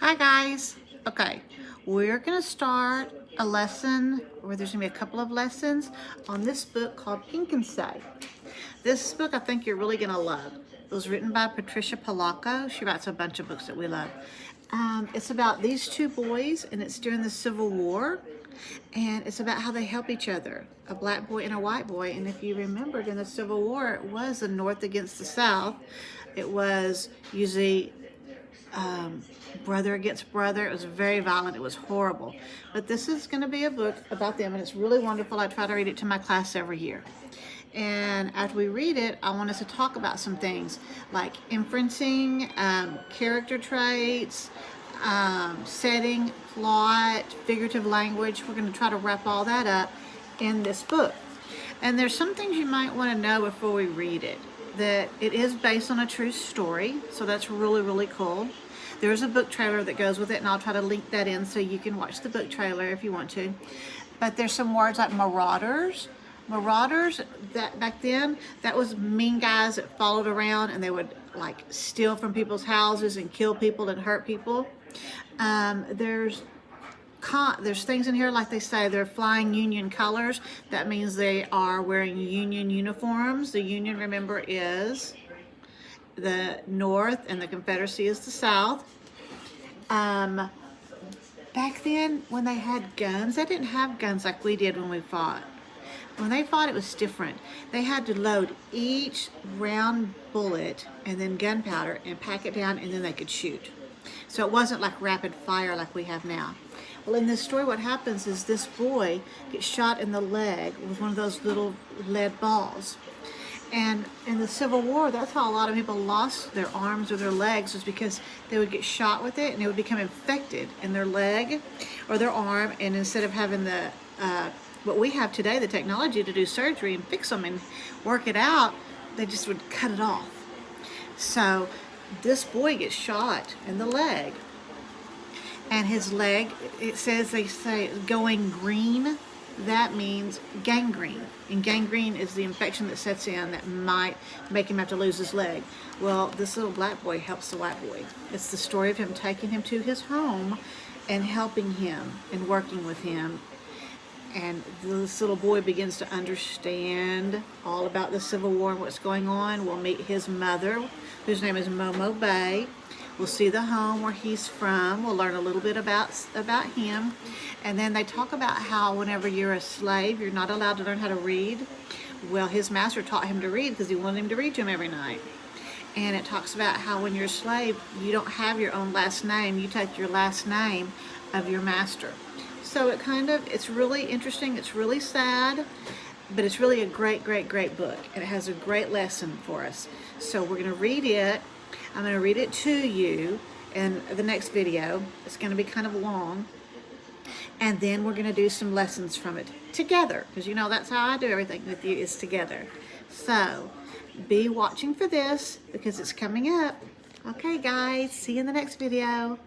Hi guys. Okay, we're gonna start a lesson, or there's gonna be a couple of lessons on this book called Ink and Say. This book I think you're really gonna love. It was written by Patricia Polacco. She writes a bunch of books that we love. It's about these two boys, and it's during the Civil War, and it's about how they help each other, a black boy and a white boy. And if you remember, in the Civil War, it was the North against the South. It was usually brother against brother. It was very violent. It was horrible. But this is going to be a book about them, and it's really wonderful. I try to read it to my class every year. And after we read it, I want us to talk about some things like inferencing, character traits, setting, plot, figurative language. We're going to try to wrap all that up in this book. And there's some things you might want to know before we read it. That it is based on a true story, so that's really, really cool. There's a book trailer that goes with it, and I'll try to link that in so you can watch the book trailer if you want to. But there's some words like marauders. Marauders, that back then, that was mean guys that followed around and they would like steal from people's houses and kill people and hurt people. There's things in here like they say they're flying Union colors. That means they are wearing Union uniforms. The Union, remember, is the North and the Confederacy is the South. Back then when they had guns, they didn't have guns like we did when we fought. When they fought, it was different. They had to load each round bullet and then gunpowder and pack it down, and then they could shoot. So it wasn't like rapid fire like we have now. Well, in this story, what happens is this boy gets shot in the leg with one of those little lead balls. And in the Civil War, that's how a lot of people lost their arms or their legs, was because they would get shot with it and it would become infected in their leg or their arm. And instead of having the what we have today, the technology to do surgery and fix them and work it out, they just would cut it off. So this boy gets shot in the leg, and his leg, it says, they say going green. That means gangrene, and gangrene is the infection that sets in that might make him have to lose his leg. Well, this little black boy helps the white boy. It's the story of him taking him to his home and helping him and working with him. And this little boy begins to understand all about the Civil War and what's going on. We'll meet his mother, whose name is Momo Bay. We'll see the home where he's from. We'll learn a little bit about him. And then they talk about how whenever you're a slave, you're not allowed to learn how to read. Well, his master taught him to read because he wanted him to read to him every night. And it talks about how when you're a slave, you don't have your own last name. You take your last name of your master. So it's really interesting. It's really sad, but it's really a great, great, great book. And it has a great lesson for us. So we're going to read it. I'm going to read it to you in the next video. It's going to be kind of long. And then we're going to do some lessons from it together. Because you know that's how I do everything with you, is together. So be watching for this because it's coming up. Okay guys, see you in the next video.